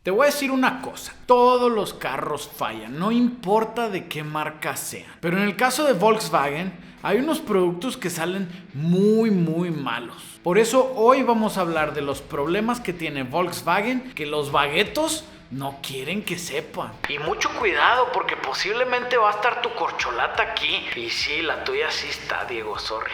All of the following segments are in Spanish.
Te voy a decir una cosa, todos los carros fallan, no importa de qué marca sean. Pero en el caso de Volkswagen, hay unos productos que salen muy malos. Por eso hoy vamos a hablar de los problemas que tiene Volkswagen, que los vaguetos no quieren que sepan. Y mucho cuidado porque posiblemente va a estar tu corcholata aquí. Y sí, la tuya sí está, Diego, sorry.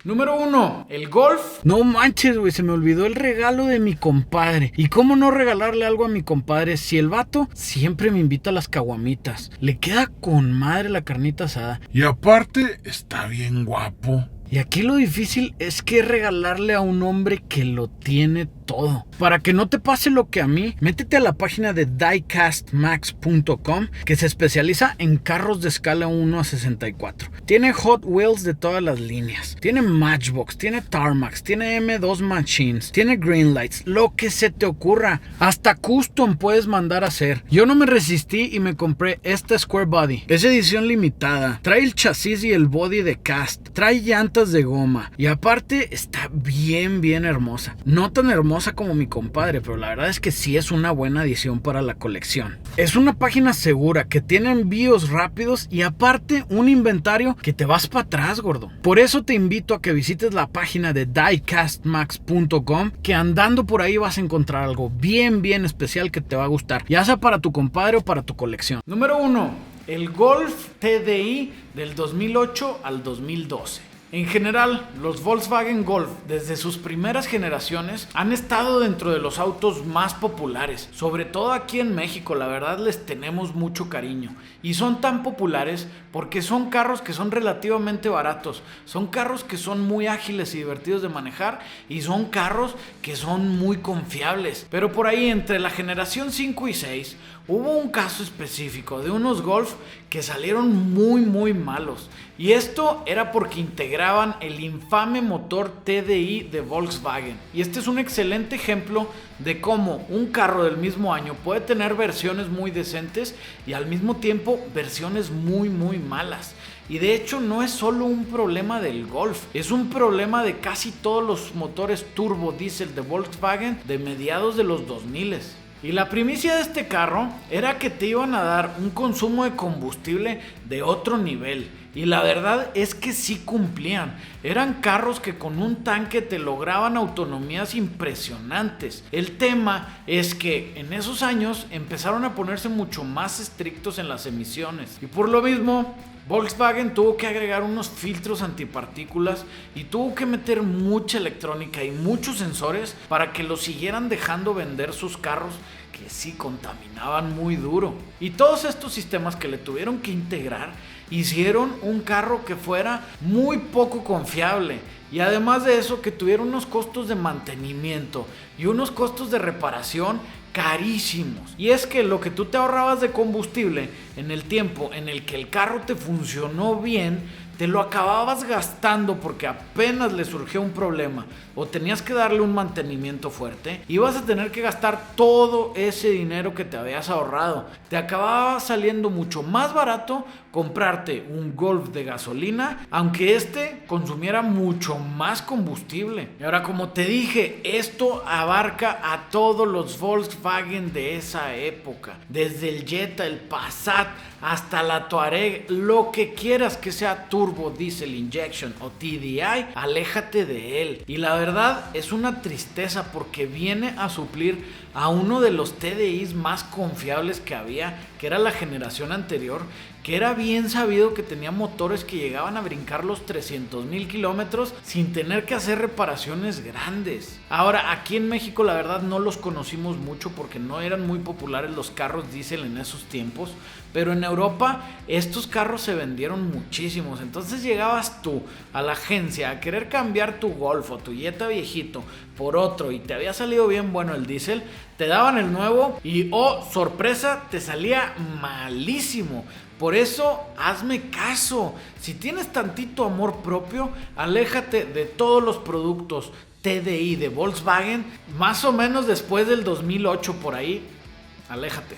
Número 1, el Golf. No manches, güey, se me olvidó el regalo de mi compadre. ¿Y cómo no regalarle algo a mi compadre si el vato siempre me invita a las caguamitas? Le queda con madre la carnita asada. Y aparte, está bien guapo. Y aquí lo difícil es que regalarle a un hombre que lo tiene todo. Para que no te pase lo que a mí, métete a la página de diecastmax.com, que se especializa en carros de escala 1 a 64. Tiene Hot Wheels de todas las líneas. Tiene Matchbox, tiene Tarmax, tiene M2 Machines, tiene Greenlights, lo que se te ocurra. Hasta custom puedes mandar a hacer. Yo no me resistí y me compré esta Square Body. Es edición limitada. Trae el chasis y el body de cast. Trae llantas de goma y aparte está bien hermosa. No tan hermosa como mi compadre, pero la verdad es que sí es una buena adición para la colección. Es una página segura que tiene envíos rápidos y aparte un inventario que te vas para atrás, gordo. Por eso te invito a que visites la página de diecastmax.com, que andando por ahí vas a encontrar algo bien especial que te va a gustar, ya sea para tu compadre o para tu colección. Número 1, el Golf TDI del 2008 al 2012. En general, los Volkswagen Golf desde sus primeras generaciones han estado dentro de los autos más populares, sobre todo aquí en México. La verdad les tenemos mucho cariño y son tan populares porque son carros que son relativamente baratos, son carros que son muy ágiles y divertidos de manejar y son carros que son muy confiables. Pero por ahí entre la generación 5 y 6 hubo un caso específico de unos Golf que salieron muy malos. Y esto era porque integraban el infame motor TDI de Volkswagen. Y este es un excelente ejemplo de cómo un carro del mismo año puede tener versiones muy decentes y al mismo tiempo versiones muy malas. Y de hecho no es solo un problema del Golf, es un problema de casi todos los motores turbo diésel de Volkswagen de mediados de los 2000. Y la primicia de este carro era que te iban a dar un consumo de combustible de otro nivel. Y la verdad es que sí cumplían. Eran carros que con un tanque te lograban autonomías impresionantes. El tema es que en esos años empezaron a ponerse mucho más estrictos en las emisiones. Y por lo mismo, Volkswagen tuvo que agregar unos filtros antipartículas y tuvo que meter mucha electrónica y muchos sensores para que lo siguieran dejando vender sus carros que sí contaminaban muy duro. Y todos estos sistemas que le tuvieron que integrar hicieron un carro que fuera muy poco confiable y además de eso que tuviera unos costos de mantenimiento y unos costos de reparación carísimos. Y es que lo que tú te ahorrabas de combustible en el tiempo en el que el carro te funcionó bien, te lo acababas gastando porque apenas le surgió un problema o tenías que darle un mantenimiento fuerte, ibas a tener que gastar todo ese dinero que te habías ahorrado. Te acababa saliendo mucho más barato comprarte un Golf de gasolina, aunque este consumiera mucho más combustible. Y ahora, como te dije, esto abarca a todos los Volkswagen de esa época, desde el Jetta, el Passat, hasta la Touareg, lo que quieras que sea turbo, diesel injection o TDI, aléjate de él. Y la verdad es una tristeza porque viene a suplir a uno de los TDIs más confiables que había, que era la generación anterior, que era bien sabido que tenía motores que llegaban a brincar los 300,000 kilómetros sin tener que hacer reparaciones grandes. Ahora, aquí en México la verdad no los conocimos mucho porque no eran muy populares los carros diésel en esos tiempos, pero en Europa estos carros se vendieron muchísimos. Entonces llegabas tú a la agencia a querer cambiar tu Golf o tu Jetta viejito por otro y te había salido bien bueno el diésel, te daban el nuevo y oh sorpresa, te salía malísimo. Por eso hazme caso, si tienes tantito amor propio, aléjate de todos los productos TDI de Volkswagen, más o menos después del 2008 por ahí, aléjate.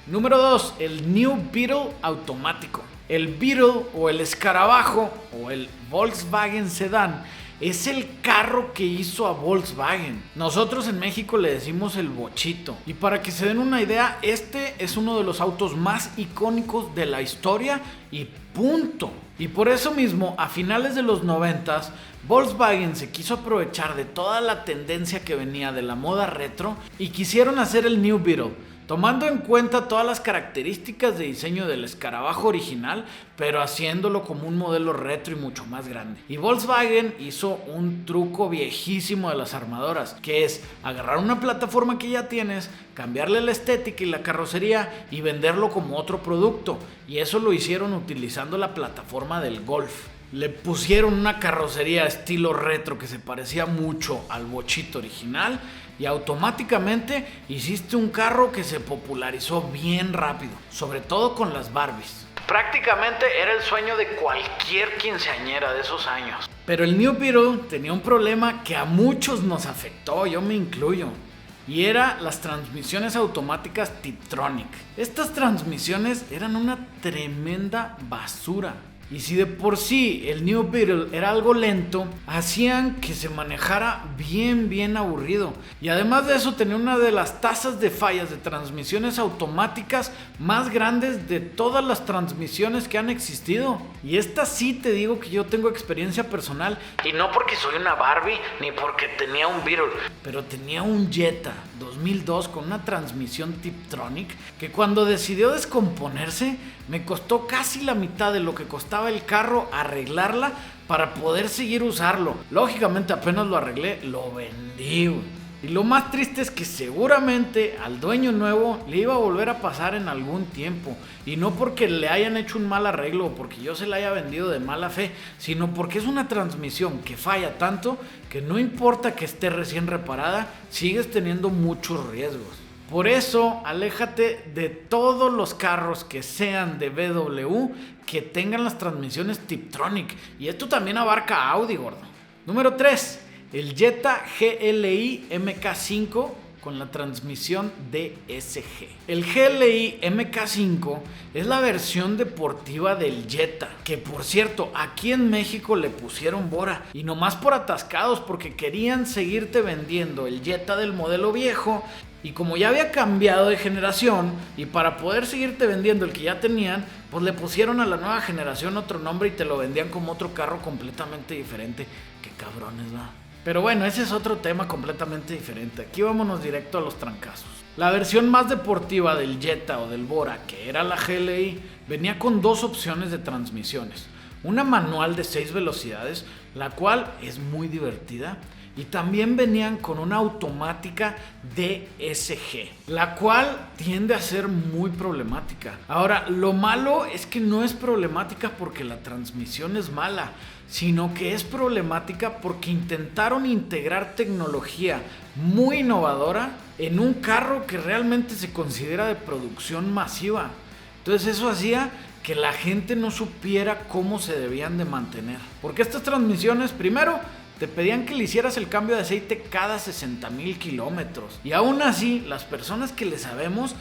Número 2, el New Beetle automático. El Beetle o el escarabajo o el Volkswagen Sedán Es el carro que hizo a Volkswagen. Nosotros en México le decimos el bochito. Y para que se den una idea, este es uno de los autos más icónicos de la historia y punto. Y por eso mismo, a finales de los 90s, Volkswagen se quiso aprovechar de toda la tendencia que venía de la moda retro y quisieron hacer el New Beetle, tomando en cuenta todas las características de diseño del escarabajo original, pero haciéndolo como un modelo retro y mucho más grande. Y Volkswagen hizo un truco viejísimo de las armadoras, que es agarrar una plataforma que ya tienes, cambiarle la estética y la carrocería y venderlo como otro producto. Y eso lo hicieron utilizando la plataforma del Golf. Le pusieron una carrocería estilo retro que se parecía mucho al bochito original y automáticamente hiciste un carro que se popularizó bien rápido, sobre todo con las Barbies. Prácticamente era el sueño de cualquier quinceañera de esos años. Pero el New Beetle tenía un problema que a muchos nos afectó, yo me incluyo. Y era las transmisiones automáticas Tiptronic. Estas transmisiones eran una tremenda basura. Y si de por sí el New Beetle era algo lento, hacían que se manejara bien aburrido. Y además de eso tenía una de las tasas de fallas de transmisiones automáticas más grandes de todas las transmisiones que han existido. Y esta sí te digo que yo tengo experiencia personal. Y no porque soy una Barbie, ni porque tenía un Beetle, pero tenía un Jetta 2002 con una transmisión Tiptronic que cuando decidió descomponerse me costó casi la mitad de lo que costaba el carro arreglarla para poder seguir usarlo. Lógicamente apenas lo arreglé, lo vendí, güey. Y lo más triste es que seguramente al dueño nuevo le iba a volver a pasar en algún tiempo. Y no porque le hayan hecho un mal arreglo o porque yo se la haya vendido de mala fe, sino porque es una transmisión que falla tanto que no importa que esté recién reparada, sigues teniendo muchos riesgos. Por eso, aléjate de todos los carros que sean de VW que tengan las transmisiones Tiptronic. Y esto también abarca a Audi, gordo. Número 3. El Jetta GLI MK5 con la transmisión DSG. El GLI MK5 es la versión deportiva del Jetta, que por cierto, aquí en México le pusieron Bora, y nomás por atascados, porque querían seguirte vendiendo el Jetta del modelo viejo. Y como ya había cambiado de generación, y para poder seguirte vendiendo el que ya tenían, pues le pusieron a la nueva generación otro nombre y te lo vendían como otro carro completamente diferente. Qué cabrones, ¿no? Pero bueno, ese es otro tema completamente diferente. Aquí vámonos directo a los trancazos. La versión más deportiva del Jetta o del Bora, que era la GLI, venía con dos opciones de transmisiones. Una manual de 6 velocidades, la cual es muy divertida. Y también venían con una automática DSG, la cual tiende a ser muy problemática. Ahora, lo malo es que no es problemática porque la transmisión es mala, sino que es problemática porque intentaron integrar tecnología muy innovadora en un carro que realmente se considera de producción masiva. Entonces eso hacía que la gente no supiera cómo se debían de mantener. Porque estas transmisiones, primero, te pedían que le hicieras el cambio de aceite cada 60,000 kilómetros. Y aún así, las personas que le sabemos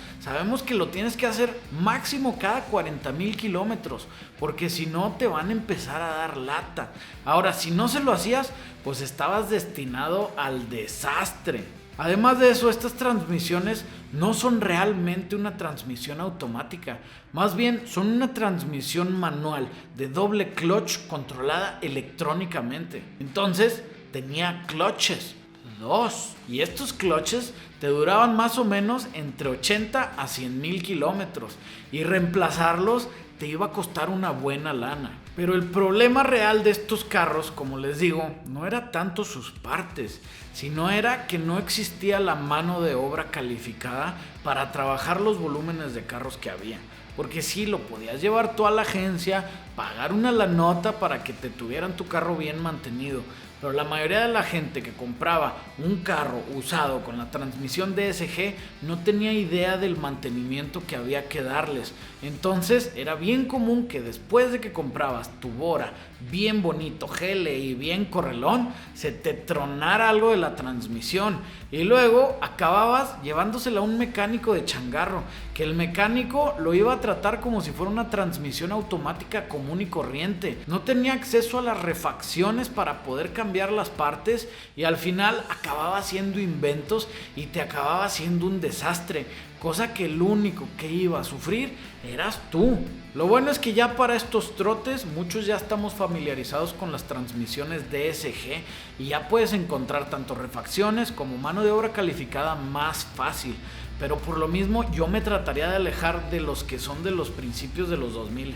que lo tienes que hacer máximo cada 40,000 kilómetros. Porque si no, te van a empezar a dar lata. Ahora, si no se lo hacías, pues estabas destinado al desastre. Además de eso, estas transmisiones no son realmente una transmisión automática, más bien son una transmisión manual de doble clutch controlada electrónicamente. Entonces tenía clutches, 2, y estos clutches te duraban más o menos entre 80 a 100,000 kilómetros y reemplazarlos te iba a costar una buena lana. Pero el problema real de estos carros, como les digo, no era tanto sus partes, sino era que no existía la mano de obra calificada para trabajar los volúmenes de carros que había. Porque sí, lo podías llevar tú a la agencia, pagar una lanota para que te tuvieran tu carro bien mantenido. Pero la mayoría de la gente que compraba un carro usado con la transmisión DSG no tenía idea del mantenimiento que había que darles. Entonces era bien común que después de que comprabas tu Bora bien bonito, GLI, bien correlón, se te tronara algo de la transmisión. Y luego acababas llevándosela a un mecánico de changarro, que el mecánico lo iba a tratar como si fuera una transmisión automática común y corriente. No tenía acceso a las refacciones para poder cambiar cambiar las partes y al final acababa siendo inventos y te acababa siendo un desastre, cosa que el único que iba a sufrir eras tú. Lo bueno es que ya para estos trotes muchos ya estamos familiarizados con las transmisiones DSG y ya puedes encontrar tanto refacciones como mano de obra calificada más fácil. Pero por lo mismo yo me trataría de alejar de los que son de los principios de los 2000.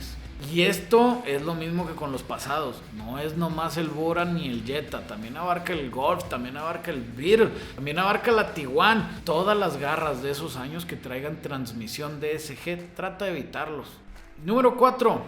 Y esto es lo mismo que con los pasados. No es nomás el Bora ni el Jetta. También abarca el Golf, también abarca el Beetle, también abarca la Tiguan. Todas las garras de esos años que traigan transmisión DSG, trata de evitarlos. Número 4.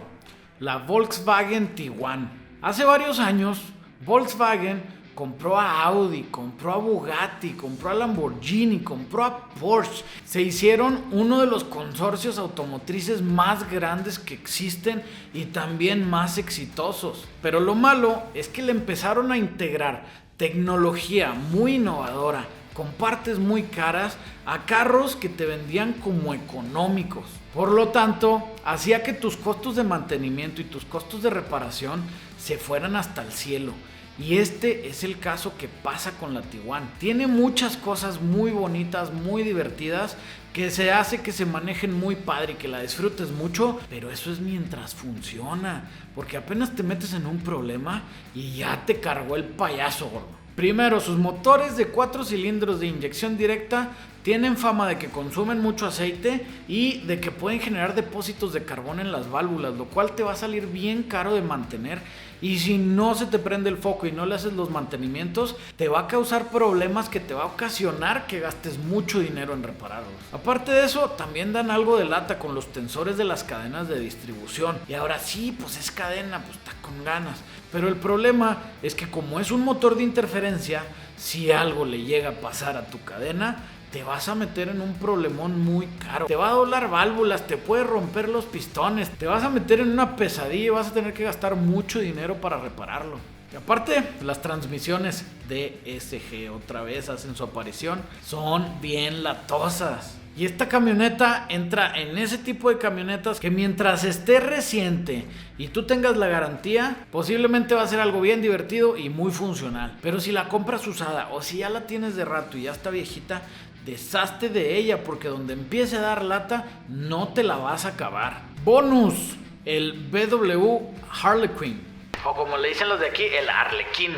La Volkswagen Tiguan. Hace varios años, Volkswagen compró a Audi, compró a Bugatti, compró a Lamborghini, compró a Porsche. Se hicieron uno de los consorcios automotrices más grandes que existen y también más exitosos. Pero lo malo es que le empezaron a integrar tecnología muy innovadora con partes muy caras a carros que te vendían como económicos. Por lo tanto, hacía que tus costos de mantenimiento y tus costos de reparación se fueran hasta el cielo. Y este es el caso que pasa con la Tiguan. Tiene muchas cosas muy bonitas, muy divertidas, que se hace que se manejen muy padre y que la disfrutes mucho, pero eso es mientras funciona, porque apenas te metes en un problema y ya te cargó el payaso, gordo. Primero, sus motores de 4 cilindros de inyección directa tienen fama de que consumen mucho aceite y de que pueden generar depósitos de carbón en las válvulas, lo cual te va a salir bien caro de mantener. Y si no se te prende el foco y no le haces los mantenimientos, te va a causar problemas que te va a ocasionar que gastes mucho dinero en repararlos. Aparte de eso, también dan algo de lata con los tensores de las cadenas de distribución. Y ahora sí, pues es cadena, pues está con ganas. Pero el problema es que como es un motor de interferencia, si algo le llega a pasar a tu cadena, te vas a meter en un problemón muy caro. Te va a doblar válvulas, te puede romper los pistones, te vas a meter en una pesadilla y vas a tener que gastar mucho dinero para repararlo. Y aparte, las transmisiones DSG otra vez hacen su aparición, son bien latosas. Y esta camioneta entra en ese tipo de camionetas que mientras esté reciente y tú tengas la garantía, posiblemente va a ser algo bien divertido y muy funcional. Pero si la compras usada o si ya la tienes de rato y ya está viejita, deshazte de ella, porque donde empiece a dar lata no te la vas a acabar. Bonus, el BW Harlequin, o como le dicen los de aquí, el Arlequín.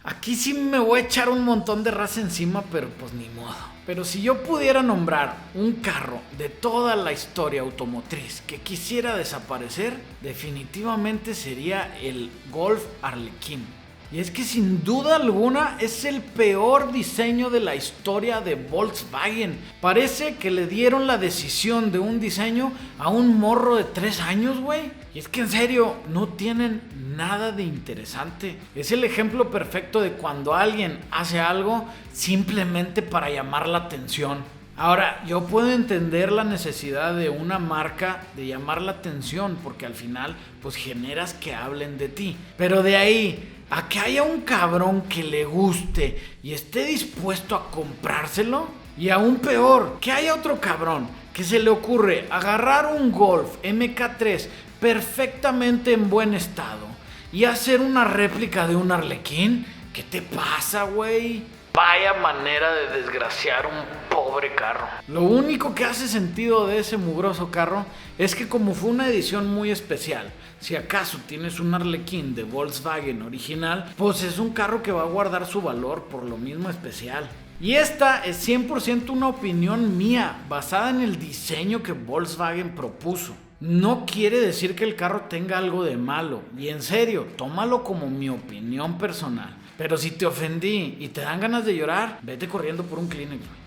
Aquí sí me voy a echar un montón de raza encima, pero pues ni modo. Pero si yo pudiera nombrar un carro de toda la historia automotriz que quisiera desaparecer, definitivamente sería el Golf Arlequín. Y es que sin duda alguna es el peor diseño de la historia de Volkswagen. Parece que le dieron la decisión de un diseño a un morro de 3 años, güey. Y es que en serio, no tienen nada de interesante. Es el ejemplo perfecto de cuando alguien hace algo simplemente para llamar la atención. Ahora, yo puedo entender la necesidad de una marca de llamar la atención, porque al final pues generas que hablen de ti. Pero de ahí a que haya un cabrón que le guste y esté dispuesto a comprárselo, y aún peor, que haya otro cabrón que se le ocurre agarrar un Golf MK3 perfectamente en buen estado y hacer una réplica de un Arlequín. ¿Qué te pasa, güey? Vaya manera de desgraciar un pobre carro. Lo único que hace sentido de ese mugroso carro es que como fue una edición muy especial, si acaso tienes un Arlequín de Volkswagen original, pues es un carro que va a guardar su valor por lo mismo especial. Y esta es 100% una opinión mía, basada en el diseño que Volkswagen propuso. No quiere decir que el carro tenga algo de malo, y en serio, tómalo como mi opinión personal. Pero si te ofendí y te dan ganas de llorar, vete corriendo por un Kleenex, güey.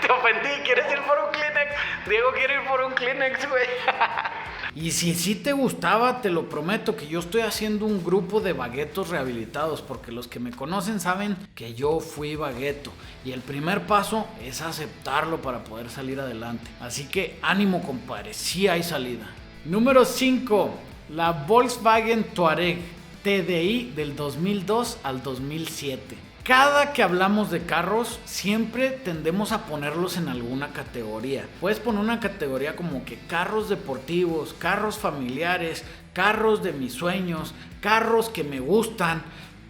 Te ofendí, ¿quieres ir por un Kleenex? Diego quiere ir por un Kleenex, güey. Y si sí te gustaba, te lo prometo que yo estoy haciendo un grupo de vaguetos rehabilitados, porque los que me conocen saben que yo fui vagueto. Y el primer paso es aceptarlo para poder salir adelante. Así que ánimo, compadre, sí hay salida. Número 5, la Volkswagen Touareg TDI del 2002 al 2007. Cada que hablamos de carros, siempre tendemos a ponerlos en alguna categoría. Puedes poner una categoría como que carros deportivos, carros familiares, carros de mis sueños, carros que me gustan.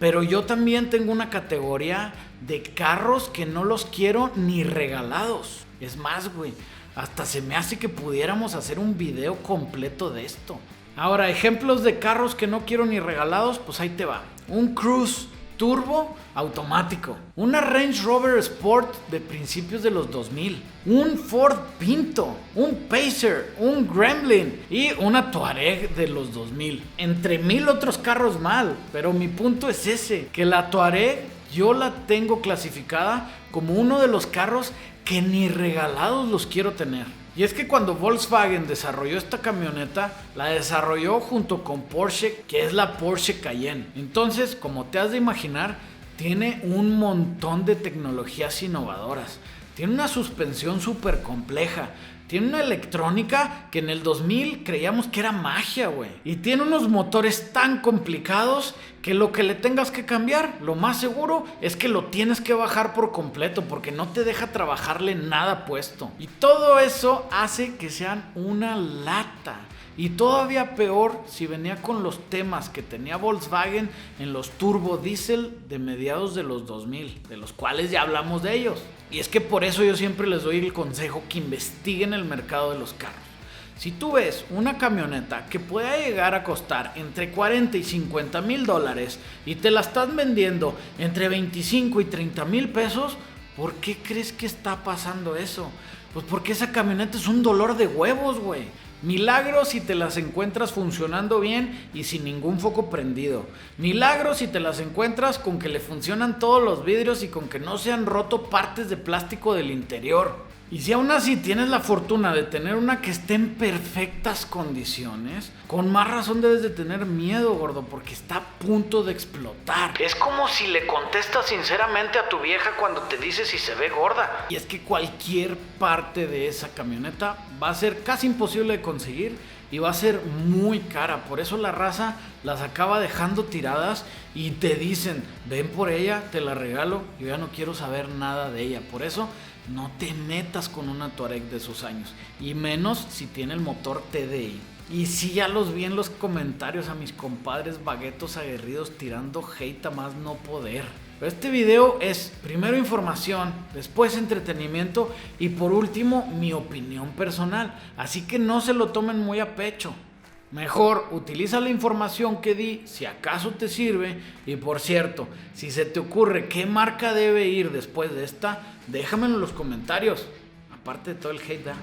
Pero yo también tengo una categoría de carros que no los quiero ni regalados. Es más, güey, hasta se me hace que pudiéramos hacer un video completo de esto. Ahora, ejemplos de carros que no quiero ni regalados, pues ahí te va. Un Cruze turbo automático, una Range Rover Sport de principios de los 2000, un Ford Pinto, un Pacer, un Gremlin y una Touareg de los 2000, entre mil otros carros mal. Pero mi punto es ese, que la Touareg yo la tengo clasificada como uno de los carros que ni regalados los quiero tener. Y es que cuando Volkswagen desarrolló esta camioneta, la desarrolló junto con Porsche, que es la Porsche Cayenne. Entonces, como te has de imaginar, tiene un montón de tecnologías innovadoras. Tiene una suspensión súper compleja. Tiene una electrónica que en el 2000 creíamos que era magia, güey. Y tiene unos motores tan complicados que lo que le tengas que cambiar, lo más seguro es que lo tienes que bajar por completo porque no te deja trabajarle nada puesto. Y todo eso hace que sean una lata. Y todavía peor si venía con los temas que tenía Volkswagen en los turbo diesel de mediados de los 2000, de los cuales ya hablamos de ellos. Y es que por eso yo siempre les doy el consejo que investiguen el mercado de los carros. Si tú ves una camioneta que pueda llegar a costar entre 40 y 50 mil dólares y te la están vendiendo entre 25 y 30 mil pesos, ¿por qué crees que está pasando eso? Pues porque esa camioneta es un dolor de huevos, güey. Milagro si te las encuentras funcionando bien y sin ningún foco prendido. Milagro si te las encuentras con que le funcionan todos los vidrios y con que no se han roto partes de plástico del interior. Y si aún así tienes la fortuna de tener una que esté en perfectas condiciones, con más razón debes de tener miedo, gordo, porque está a punto de explotar. Es como si le contestas sinceramente a tu vieja cuando te dice si se ve gorda. Y es que cualquier parte de esa camioneta va a ser casi imposible de conseguir y va a ser muy cara. Por eso la raza las acaba dejando tiradas y te dicen, ven por ella, te la regalo, yo ya no quiero saber nada de ella. Por eso no te metas con una Touareg de esos años, y menos si tiene el motor TDI. Y sí, ya los vi en los comentarios a mis compadres baguetos aguerridos tirando hate a más no poder. Pero este video es primero información, después entretenimiento y por último mi opinión personal. Así que no se lo tomen muy a pecho. Mejor utiliza la información que di si acaso te sirve. Y por cierto, si se te ocurre qué marca debe ir después de esta, déjamelo en los comentarios. Aparte de todo el hate, ¿verdad?